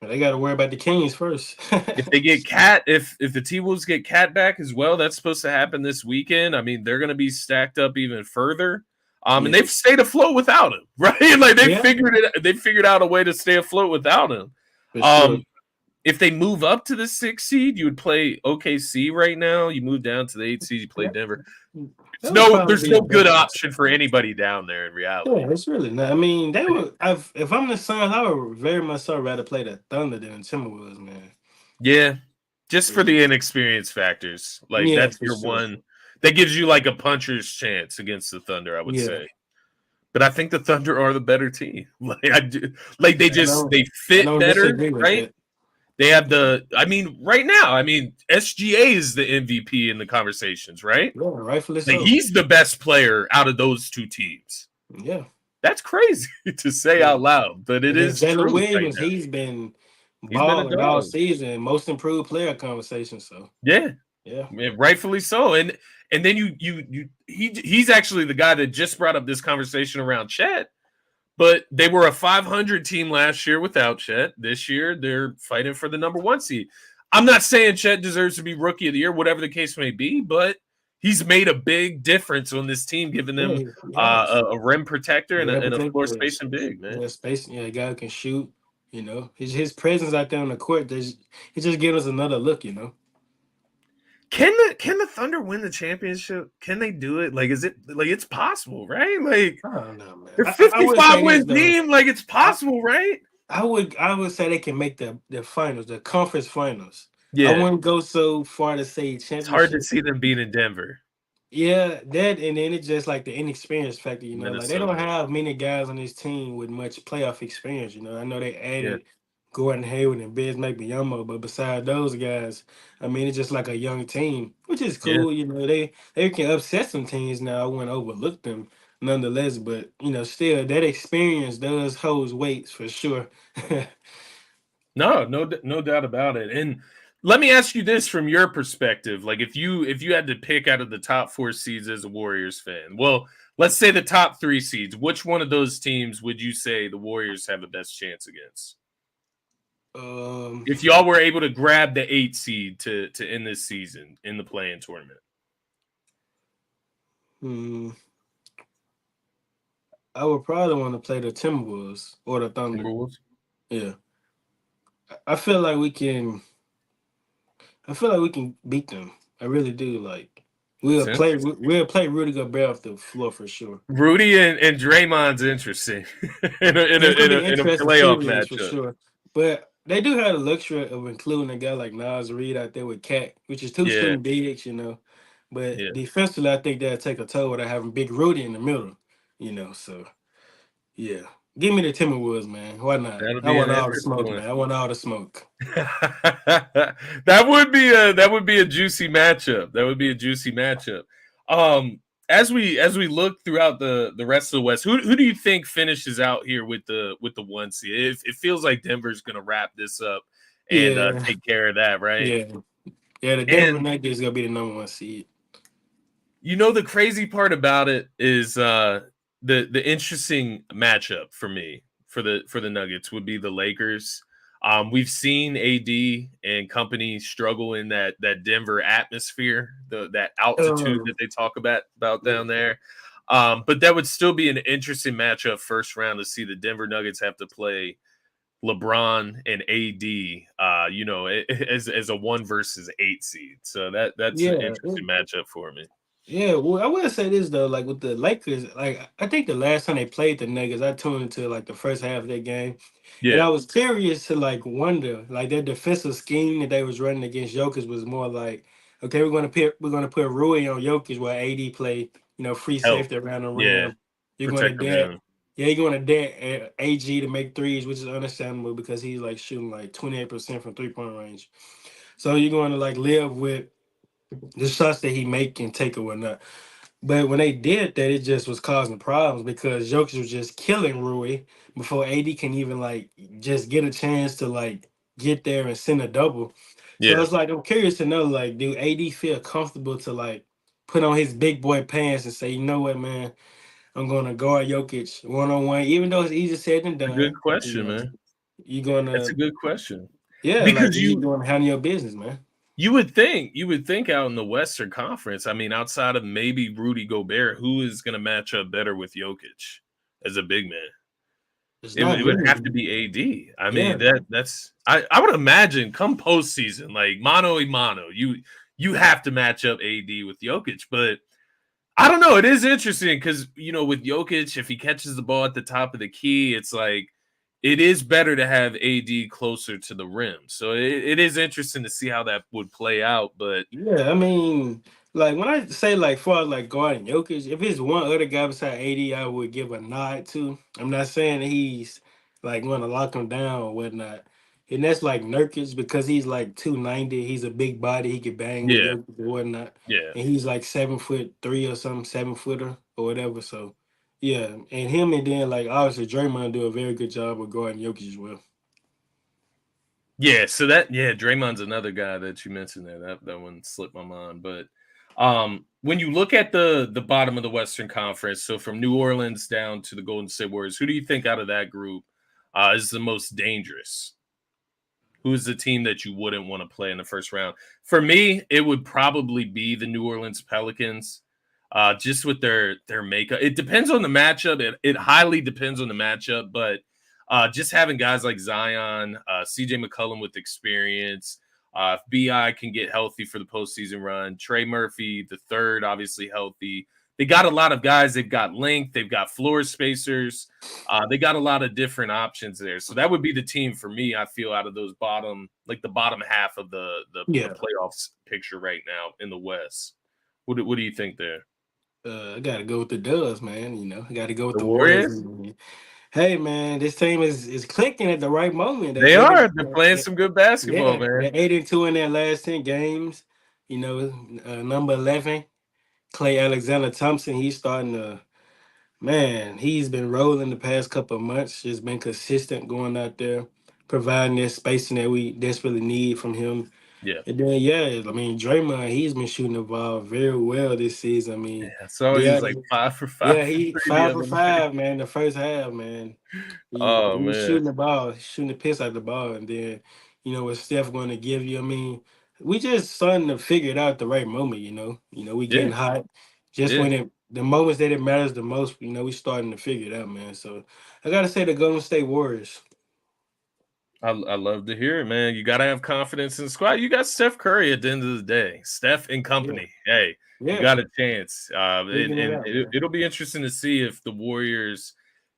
they got to worry about the Kings first. if they get if the T Wolves get Cat back as well, that's supposed to happen this weekend. I mean, they're going to be stacked up even further. And Yeah, they've stayed afloat without him, right? Like yeah, they figured out a way to stay afloat without him. for sure. Um, if they move up to the 6 seed, you would play OKC right now. You move down to the 8 seed, you play Yeah, Denver. that would probably There's be a no good better. option for anybody down there in reality. Yeah, it's really not. I mean, they would. If I'm the Suns, I would very much so rather play the Thunder than the Timberwolves, man. Yeah, just For for the real. inexperienced factors. Like Yeah, that's for your sure. one that gives you like a puncher's chance against the Thunder, I would Yeah, say. But I think the Thunder are the better team. Like I do, like they I just don't. they I fit don't better, disagree with right? that. They have I mean, right now, I mean, SGA is the MVP in the conversations, right? Yeah, rightfully Like so. he's the best player out of those two teams. Yeah, That's crazy to say yeah. out loud, but it And then is Jalen true right Williams, now. he's been He's been a balling all dog. season, most improved player conversation. So Yeah, yeah, rightfully so. And then he's actually the guy that just brought up this conversation around Chet. But they were a 500 team last year without Chet. This year, they're fighting for the number 1 seed. I'm not saying Chet deserves to be rookie of the year, whatever the case may be, but he's made a big difference on this team, giving Yeah, them he has. a rim protector and Yeah, a protect floor yes. spacing big, man. Yeah, space. Yeah, a guy who can shoot. You know, his presence out there on the court, he just gives us another look. You know. Can the Thunder win the championship? Can they do it? Like, is it like it's possible, right? Like I don't know, man. they're I would 55 say this win though. team. Like it's I, possible, right? I would say they can make the finals, the conference finals. I Yeah, wouldn't go so far to say it's hard to championship. see them being in Denver, Yeah, that and then it's just like the inexperience factor, you know. Like they don't Minnesota. have many guys on this team with much playoff experience, you know. I know they Yeah, added Gordon Hayward and Biz Biyombo, but beside those guys, I mean it's just like a young team, which is yeah. cool, you know. They can upset some teams now. I wouldn't overlook them nonetheless, but you know, still that experience does holds weights for sure. No doubt about it. And let me ask you this from your perspective: like, if you had to pick out of the top 4 seeds as a Warriors fan, well, let's say the top 3 seeds, which one of those teams would you say the Warriors have the best chance against? um If y'all were able to grab the 8 seed to end this season in the play-in tournament, hmm, I would probably want to play the Timberwolves or the Thunder. Timberwolves. Yeah. I feel like we can. I feel like we can beat them. I really do. Like That's interesting. we'll play Rudy Gobert off the floor for sure. Rudy and Draymond's interesting in Yeah, it's gonna be an a interesting playoff series for matchup. sure. But they do have the luxury of including a guy like Nas Reed out there with Cat, which is two Yeah, shooting bigs, you know. But yeah. defensively, I think that'll take a toll without having Big Rudy in the middle, you know. So yeah, give me the Timberwolves, man. Why not? That'll I be want an all the interesting smoke, one. man. I want all the smoke. That would be a juicy matchup. That would be a juicy matchup. Um, as we look throughout the rest of the West, who do you think finishes out here with the 1 seed? It feels like Denver's going to wrap this up and Yeah, take care of that, right? yeah, yeah. The Denver And Nuggets gonna be the number 1 seed. the crazy part about it is the interesting matchup for me for the Nuggets would be the Lakers. We've seen AD and company struggle in that Denver atmosphere, that altitude Um, that they talk about yeah. down there. But that would still be an interesting matchup first round to see the Denver Nuggets have to play LeBron and AD, as a 1 versus 8 seed. So that's an Yeah, interesting matchup for me. yeah. Well, I will say this though, like with the Lakers, like I think the last time they played the Nuggets, I tuned into like the first half of that game, and Yeah. I was curious to like wonder, like their defensive scheme that they was running against Jokic was more like, okay, we're gonna put Rui on Jokic while AD play, you know, free Help. safety around the Yeah. rim. You're going to Protect the dare, rim. yeah, you're going to dare AG to make threes, which is understandable because he's like shooting like 28% from 3 point range. So you're going to like live with the shots that he make and take or whatnot. But when they did that, it just was causing problems because Jokic was just killing Rui before AD can even like just get a chance to like get there and send a double. So Yeah. it's like I'm curious to know like, do AD feel comfortable to like put on his big boy pants and say, you know what, man, I'm gonna guard Jokic 1-on-1, even though it's easier said than It's a good done. You question, know, man. you're That's a gonna good question. yeah, like Because you gonna handle your business, man. you would think out in the Western Conference, I mean, outside of maybe Rudy Gobert, who is going to match up better with Jokic as a big man? It's It, not it would have really, to be AD. I yeah. mean, I would imagine come postseason, like mano a mano, you have to match up AD with Jokic, but I don't know. It is interesting because with Jokic, if he catches the ball at the top of the key, it's like it is better to have AD closer to the rim. So it is interesting to see how that would play out. But Yeah, I mean, like when I say like far as like guarding Jokic, if it's one other guy beside AD, I would give a nod to. I'm not saying that he's like going to lock him down or whatnot. And that's like Nurkic because he's like 290. He's a big body. He could bang with yeah, Jokic or whatnot. yeah, And he's like 7'3" or something, 7 footer or whatever. So yeah, and him and then like obviously Draymond do a very good job of guarding Jokic as well. yeah. Draymond's another guy that you mentioned there. That one slipped my mind, but when you look at the bottom of the Western Conference, so from New Orleans down to the Golden State Warriors, who do you think out of that group is the most dangerous? Who is the team that you wouldn't want to play in the first round? For me, it would probably be the New Orleans Pelicans, just with their makeup. It depends on the matchup. It highly depends on the matchup, but just having guys like Zion, CJ McCollum with experience, if Bi can get healthy for the postseason run, Trey Murphy the third, obviously healthy. They got a lot of guys. They've got length. They've got floor spacers. They got a lot of different options there. So that would be the team for me, I feel, out of those bottom, like the bottom half of the Yeah. playoffs picture right now in the West. What do you think there? I gotta go with the Dubs, man. I gotta go with The the Warriors. Warriors? Hey, man, this team is clicking at the right moment. They are. They're playing some good basketball, man. They're 8-2 in their last 10 games. Number 11, Clay Alexander Thompson. He's starting to Man, he's been rolling the past couple of months. Just been consistent going out there, providing that spacing that we desperately need from him. Yeah. And then, Draymond, he's been shooting the ball very well this season. Yeah. So The he's other, like 5 for 5 yeah, from he three the five for other night. five, man. The first half, man. Oh He was man. shooting the ball, shooting the piss out the ball, and then what Steph going to give you. We just starting to figure it out at the right moment. We getting Yeah. hot. Just Yeah. when the moments that it matters the most, we starting to figure it out, man. So I gotta say the Golden State Warriors. I love to hear it, man. You got to have confidence in the squad. You got Steph Curry at the end of the day. Steph and Yeah, company. Hey, you yeah, got a chance. And, figuring it and out, it, man. it'll be interesting to see if the Warriors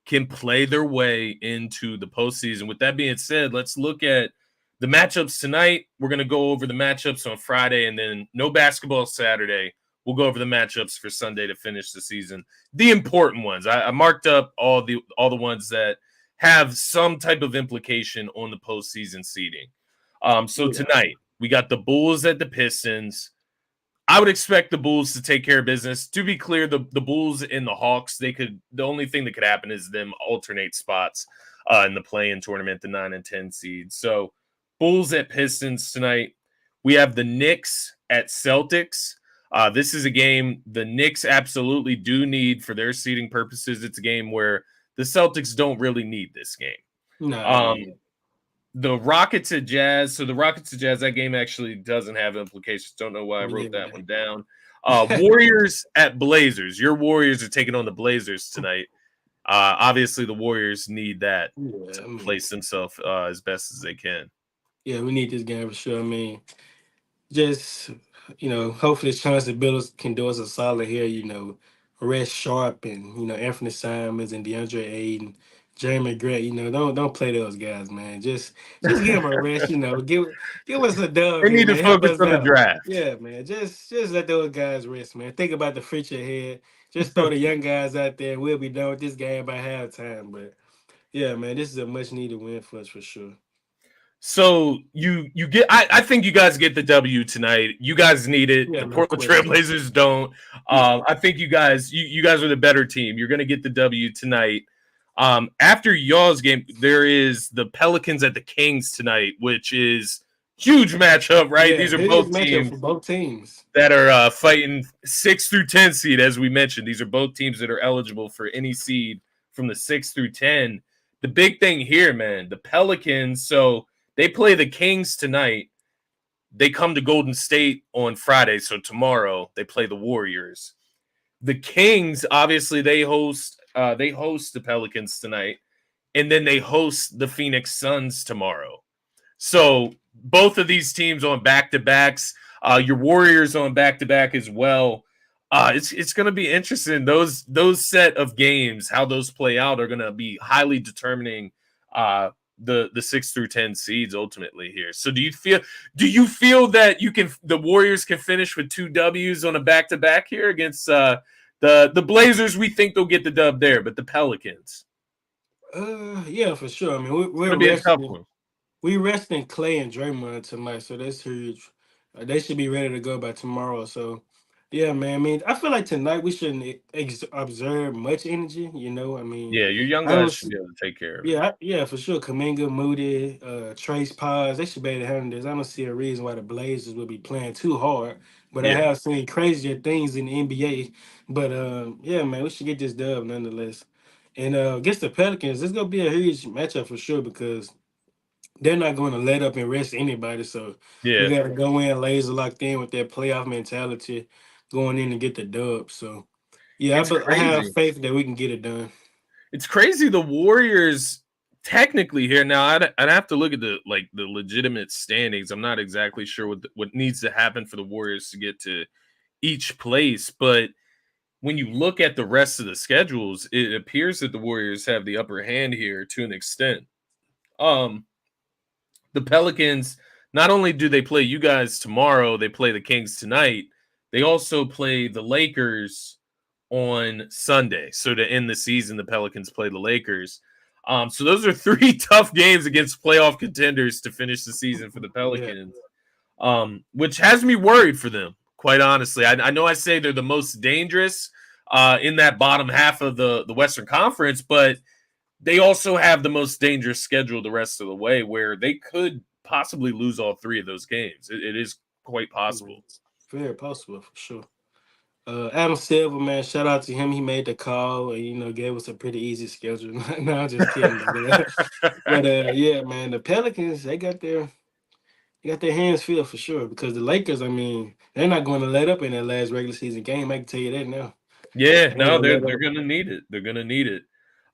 can play their way into the postseason. With that being said, let's look at the matchups tonight. We're going to go over the matchups on Friday, and then no basketball Saturday. We'll go over the matchups for Sunday to finish the season. The important ones. I marked up all the ones that have some type of implication on the postseason seeding. So Yeah, tonight we got the Bulls at the Pistons. I would expect the Bulls to take care of business. To be clear, the Bulls and the Hawks, the only thing that could happen is them alternate spots in the play-in tournament, the 9 and 10 seeds. So Bulls at Pistons tonight. We have the Knicks at Celtics. This is a game the Knicks absolutely do need for their seeding purposes. It's a game where the Celtics don't really need this game. nah, Um, yeah, the Rockets at Jazz. So the Rockets at Jazz, that game actually doesn't have implications. Don't know why I wrote that one down. Warriors at Blazers. Your Warriors are taking on the Blazers tonight. Obviously, the Warriors need that yeah. to place themselves as best as they can. Yeah, we need this game for sure. Just hopefully Chauncey Billups can do us a solid here. Rest Sharp and Anthony Simons and DeAndre Ayton, Jeremy Grant. Don't play those guys, man. Just give them a rest. Give us a dub They here, need to man. Help focus us on the out. draft. Yeah, man. Just let those guys rest, man. Think about the future ahead. Just throw the young guys out there. We'll be done with this game by halftime. But yeah, man, this is a much needed win for us for sure. So you get I think you guys get the W tonight. You guys need it. Yeah, The no Portland question. Trailblazers don't. Yeah. I think you guys are the better team. You're gonna get the W tonight. After y'all's game, there is the Pelicans at the Kings tonight, which is huge matchup, right? Yeah, These are biggest both matchup for teams both teams. that are fighting 6 through 10 seed, as we mentioned. These are both teams that are eligible for any seed from the 6 through 10. The big thing here, man, the Pelicans, so they play the Kings tonight. They come to Golden State on Friday, so tomorrow they play the Warriors. The Kings, obviously, they host the Pelicans tonight, and then they host the Phoenix Suns tomorrow. So both of these teams on back to backs. Your Warriors on back to back as well. It's going to be interesting. Those set of games, how those play out, are going to be highly determining the 6 through 10 seeds ultimately here. So do you feel that the Warriors can finish with 2 W's on a back to back here against the Blazers? We think they'll get the dub there, but the Pelicans, Yeah, for sure. it's going We're to be a tough resting. one. We resting Clay and Draymond tonight, so that's huge. They should be ready to go by tomorrow. So, yeah, man. I feel like tonight we shouldn't observe much energy. Yeah, your young I guys don't. should See, be able to take care of it. yeah, for sure. Kaminga, Moody, Trace Paz, they should be able to handle this. I don't see a reason why the Blazers would be playing too hard But I Yeah. have seen crazier things in the NBA. But yeah, man, we should get this dub nonetheless. And against the Pelicans, this gonna be a huge matchup for sure because they're not going to let up and rest anybody. So we Yeah. got to go in laser locked in with that playoff mentality, going in and get the dub. So yeah, It's I have crazy. faith that we can get it done. It's crazy. The Warriors technically here now. I'd have to look at the legitimate standings. I'm not exactly sure what needs to happen for the Warriors to get to each place, but when you look at the rest of the schedules, it appears that the Warriors have the upper hand here to an extent. Um, the Pelicans, not only do they play you guys tomorrow, they play the Kings tonight. They also play the Lakers on Sunday. So to end the season, the Pelicans play the Lakers. So those are three tough games against playoff contenders to finish the season for the Yeah, Pelicans, which has me worried for them. Quite honestly, I know I say they're the most dangerous in that bottom half of the Western Conference, but they also have the most dangerous schedule the rest of the way, where they could possibly lose all three of those games. It is quite possible. very possible for sure. Adam Silver, man, shout out to him. He made the call and gave us a pretty easy schedule. No, I'm just kidding. But yeah, man, the Pelicans they got their hands filled for sure because the Lakers, I mean, they're not going to let up in that last regular season game. I can tell you that now. Yeah, They ain't no, gonna they're let they're up. gonna need it. They're gonna need it.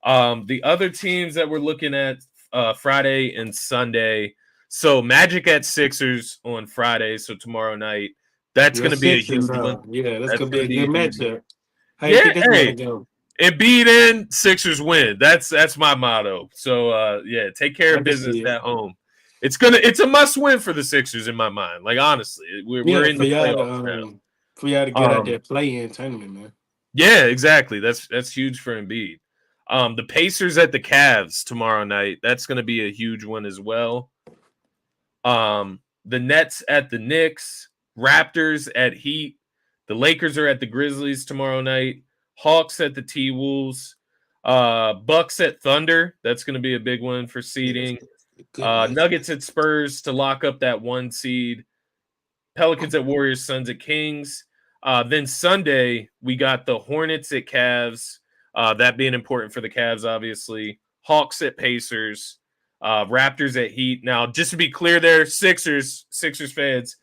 The other teams that we're looking at Friday and Sunday. So Magic at Sixers on Friday. So tomorrow night, that's Your gonna be a Sixers, huge one. yeah, that's That's gonna be gonna a be good a huge one. matchup. How you Yeah, think that's gonna hey, go? Embiid in, Sixers win. That's my motto. So yeah, take care I of can business see it. at home. It's a must win for the Sixers in my mind. Like honestly, we're Yeah, in the playoffs for y'all to now. get out there play in tournament, man. Yeah, exactly. That's huge for Embiid. The Pacers at the Cavs tomorrow night. That's going to be a huge one as well. The Nets at the Knicks, Raptors at Heat. The Lakers are at the Grizzlies tomorrow night. Hawks at the T-Wolves. Bucks at Thunder. That's going to be a big one for Yes, seeding. good matchup. Nuggets at Spurs to lock up that one seed. Pelicans at Warriors, Suns at Kings. Then Sunday, we got the Hornets at Cavs. That being important for the Cavs, obviously. Hawks at Pacers. Raptors at Heat. Now, just to be clear there, Sixers fans,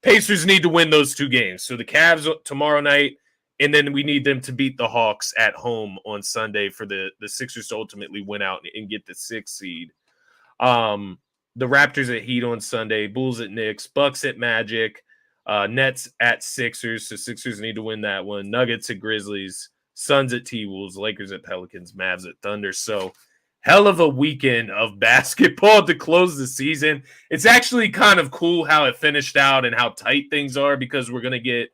Pacers need to win those two games. So the Cavs tomorrow night, and then we need them to beat the Hawks at home on Sunday for the Sixers to ultimately win out and get the sixth seed. Um, the Raptors at Heat on Sunday, Bulls at Knicks, Bucks at Magic, Nets at Sixers. So Sixers need to win that one. Nuggets at Grizzlies, Suns at T-Wolves, Lakers at Pelicans, Mavs at Thunder. So hell of a weekend of basketball to close the season. It's actually kind of cool how it finished out and how tight things are because we're going to get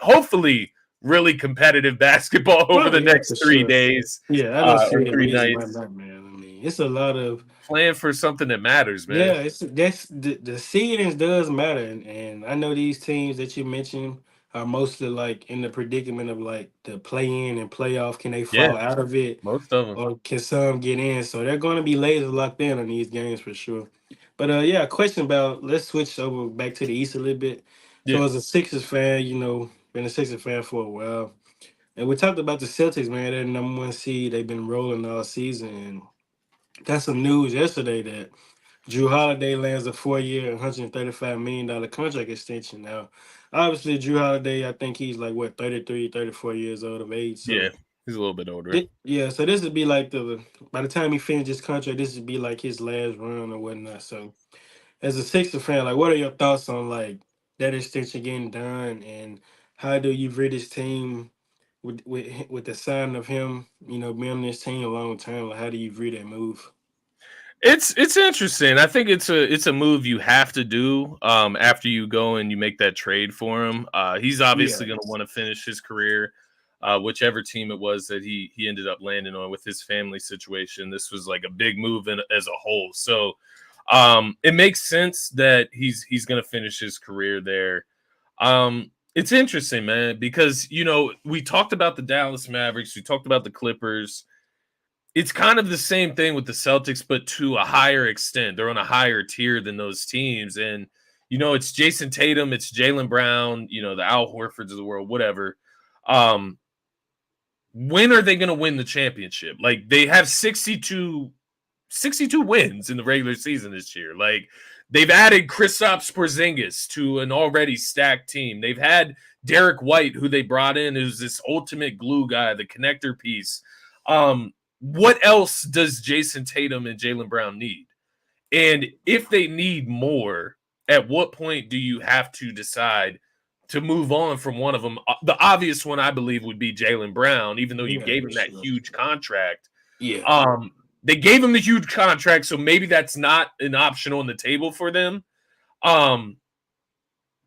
hopefully really competitive basketball over Oh the yeah, for next 3 sure. days Yeah, I don't see or a 3 reason why nights. not, man. I mean, it's a lot of Playing for something that matters, man. yeah. It's that's the seedings does matter, and I know these teams that you mentioned are mostly like in the predicament of like the play in and playoff. Can they Yeah, fall out of it? most of them. Or can some get in? So they're going to be laser locked in on these games for sure. But yeah, question about let's switch over back to the East a little bit. Yeah, So as a Sixers fan, been a Sixers fan for a while, and we talked about the Celtics, man. They're the number one seed. They've been rolling all season, and got some news yesterday that Drew Holiday lands a 4-year, $135 million contract extension. Now, obviously, Drew Holiday, I think he's like what 33, 34 years old of age. yeah, So he's a little bit older. yeah, so this would be like by the time he finished his contract, this would be like his last run or whatnot. So as a Sixer fan, like what are your thoughts on like that extension getting done and how do you view this team with the sign of him, being on this team long term? Like how do you view that move? It's interesting. I think it's a move you have to do after you go and you make that trade for him. He's Yeah. obviously going to want to finish his career, whichever team it was that he ended up landing on with his family situation. This was like a big move as a whole. So it makes sense that he's going to finish his career there. It's interesting, man, because we talked about the Dallas Mavericks, we talked about the Clippers. It's kind of the same thing with the Celtics, but to a higher extent. They're on a higher tier than those teams. And, It's Jason Tatum, it's Jaylen Brown, the Al Horfords of the world, whatever. When are they going to win the championship? Like, they have 62 wins in the regular season this year. Like, they've added Kristaps Porzingis to an already stacked team. They've had Derek White, who they brought in, who's this ultimate glue guy, the connector piece. What else does Jason Tatum and Jaylen Brown need? And if they need more, at what point do you have to decide to move on from one of them? The obvious one, I believe, would be Jaylen Brown, even though you gave him that huge contract. Yeah. They gave him the huge contract, so maybe that's not an option on the table for them.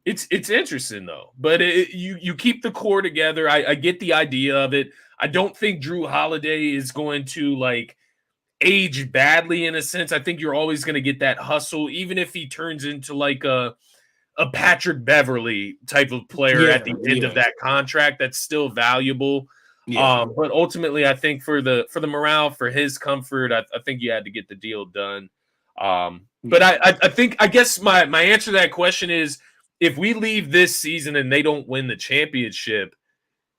It's interesting though, but you keep the core together. I get the idea of it. I don't think Drew Holiday is going to like age badly in a sense. I think you're always going to get that hustle, even if he turns into like a Patrick Beverly type of player at the end of that contract. That's still valuable. But ultimately, I think for the morale, for his comfort, I think you had to get the deal done. But I guess my answer to that question is, if we leave this season and they don't win the championship,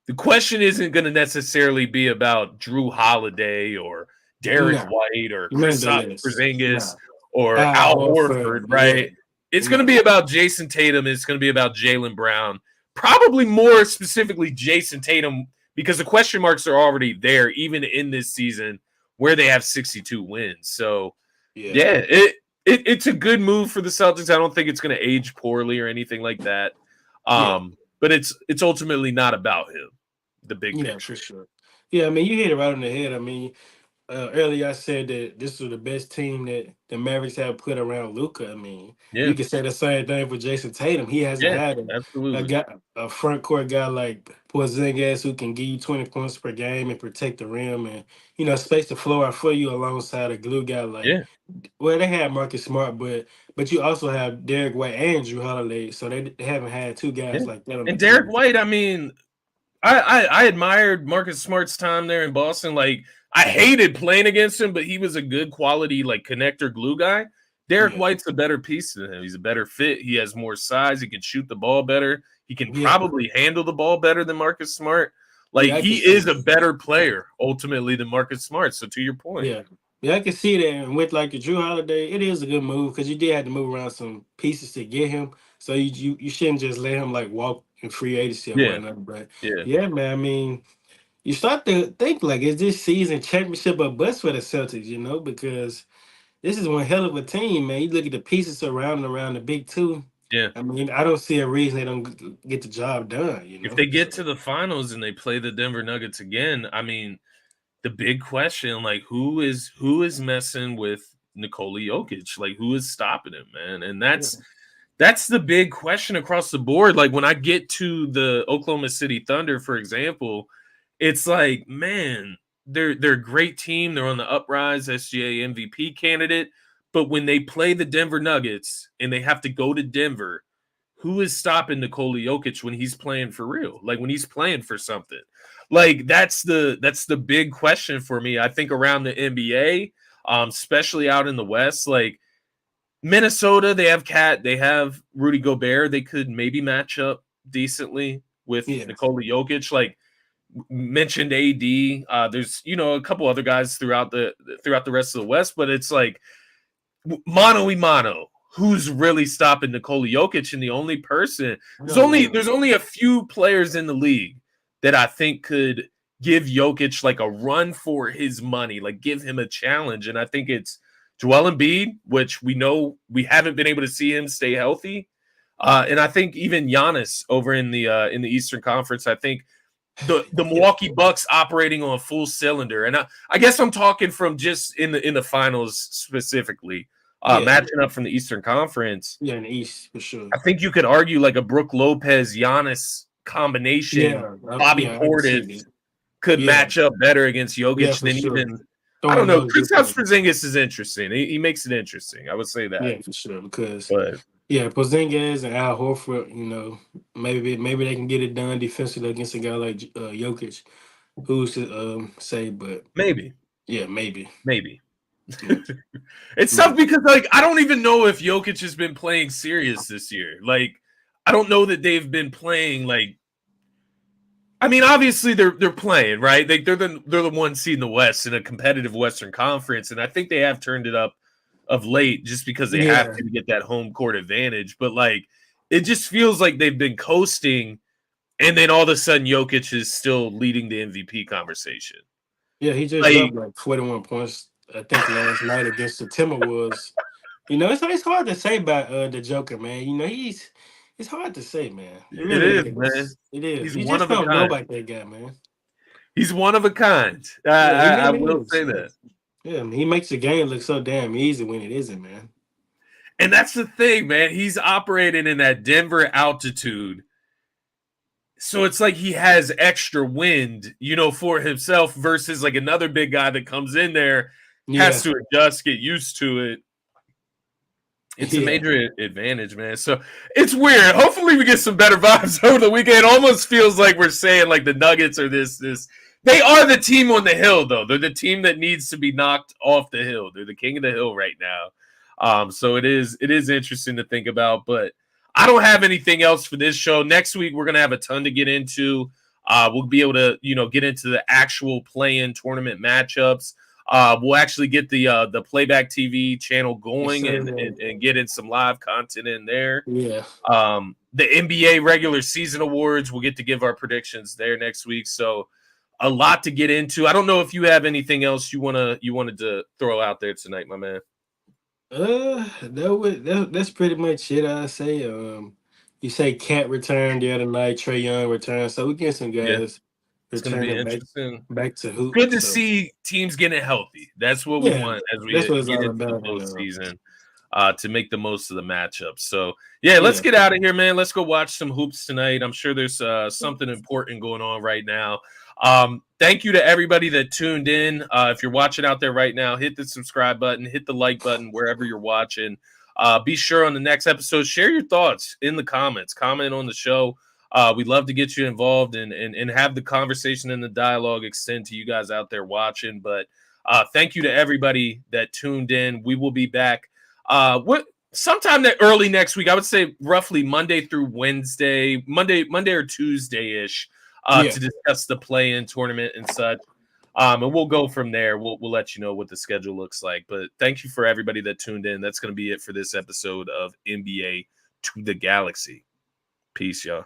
the question isn't going to necessarily be about Drew Holiday or Derek White or Kristaps Porzingis or Al Horford, right? Yeah. It's going to be about Jason Tatum. It's going to be about Jaylen Brown. Probably more specifically Jason Tatum, because the question marks are already there, even in this season where they have 62 wins. So, it's a good move for the Celtics. I don't think it's going to age poorly or anything like that. But it's ultimately not about him. The big picture. For sure. Yeah, I mean, you hit it right on the head. I mean, earlier I said that this was the best team that the Mavericks have put around Luka. I mean, you could say the same thing for Jason Tatum. He hasn't had a front court guy like Porzingis who can give you 20 points per game and protect the rim and space the floor out for you alongside a glue guy like. Well, they have Marcus Smart, but you also have Derek White and Drew Holiday, so they haven't had two guys like that. And Derek White, I mean, I admired Marcus Smart's time there in Boston. Like, I hated playing against him, but he was a good quality like connector glue guy. Derek White's a better piece than him. He's a better fit. He has more size. He can shoot the ball better. He can probably handle the ball better than Marcus Smart. Like, he is a better player ultimately than Marcus Smart. So to your point. Yeah, I can see that. And with like the Drew Holiday, it is a good move because you did have to move around some pieces to get him. So you shouldn't just let him like walk in free agency or whatnot. But man, I mean, you start to think like, is this season championship or bust for the Celtics? Because this is one hell of a team, man. You look at the pieces around the big two. Yeah. I mean, I don't see a reason they don't get the job done. If they get to the finals and they play the Denver Nuggets again, I mean, the big question, like, who is messing with Nikola Jokic? Like, who is stopping him, man? And that's the big question across the board. Like, when I get to the Oklahoma City Thunder, for example, it's like, man, they're a great team. They're on the uprise, SGA MVP candidate. But when they play the Denver Nuggets and they have to go to Denver, who is stopping Nikola Jokic when he's playing for real? Like, when he's playing for something? Like, that's the big question for me. I think around the NBA, especially out in the West, like Minnesota, they have they have Rudy Gobert. They could maybe match up decently with Nikola Jokic. Like, mentioned AD. There's a couple other guys throughout the rest of the West, but it's like mano a mano. Who's really stopping Nikola Jokic? And the only person there's only a few players in the league that I think could give Jokic like a run for his money, like give him a challenge. And I think it's Joel Embiid, which we know we haven't been able to see him stay healthy. And I think even Giannis over in the Eastern Conference, I think the Milwaukee Bucks operating on full cylinder. And I guess I'm talking from just in the finals specifically, matching up from the Eastern Conference. Yeah, in the East, for sure. I think you could argue like a Brook Lopez, Giannis combination, Bobby Portis could match up better against Jokic than even. I don't know. Kristaps Porzingis is interesting. He makes it interesting. I would say that. Yeah, for sure. Because Porzingis and Al Horford, maybe they can get it done defensively against a guy like Jokic. Who's to say? But maybe. Yeah, maybe. Yeah. It's tough because like I don't even know if Jokic has been playing serious this year. Like I don't know that they've been playing like. I mean, obviously they're playing right. They're the one seed in the West in a competitive Western Conference, and I think they have turned it up of late just because they have Yeah. to get that home court advantage. But like it just feels like they've been coasting, and then all of a sudden Jokic is still leading the MVP conversation. Yeah, he just Like dropped like 41 points, I think, last night against the Timberwolves. It's hard to say about the Joker, man. It's hard to say, man. It it really is, man. is. It is. He's You one just of a don't know kind. about that guy, man. He's one of a kind. Yeah, he I really will is. say that. Yeah, he makes the game look so damn easy when it isn't, man. And that's the thing, man. He's operating in that Denver altitude. So it's like he has extra wind, for himself versus like another big guy that comes in there, has Yeah, to adjust, get used to it. It's a yeah, major advantage, man. So it's weird. Hopefully we get some better vibes over the weekend. It almost feels like we're saying like the Nuggets are this. They are the team on the hill, though. They're the team that needs to be knocked off the hill. They're the king of the hill right now. So it is interesting to think about, but I don't have anything else for this show. Next week we're gonna have a ton to get into. We'll be able to get into the actual play-in tournament matchups. We'll actually get the playback TV channel yes, going sir. and get in some live content in there. Yeah. The NBA regular season awards, we'll get to give our predictions there next week. So a lot to get into. I don't know if you have anything else you wanted to throw out there tonight, my man. That's pretty much it. I say. You say Cat returned the other night. Trey Young returned. So we get some Yeah, guys it's going to be returning interesting. back to Good hoops. to So see teams getting healthy. That's what we yeah, want as that's we what it's get all into the about. And postseason. To make the most of the matchup. So yeah, let's yeah, get out of here, man. Let's go watch some hoops tonight. I'm sure there's something important going on right now. Thank you to everybody that tuned in. If you're watching out there right now, hit the subscribe button, hit the like button wherever you're watching. Be sure on the next episode, share your thoughts in the comments, comment on the show. We'd love to get you involved and have the conversation and the dialogue extend to you guys out there watching. But thank you to everybody that tuned in. We will be back sometime that early next week. I would say roughly Monday through Wednesday, Monday or Tuesday ish, yeah. to discuss the play-in tournament and such. And we'll go from there. We'll let you know what the schedule looks like. But thank you for everybody that tuned in. That's going to be it for this episode of NBA to the Galaxy. Peace, y'all.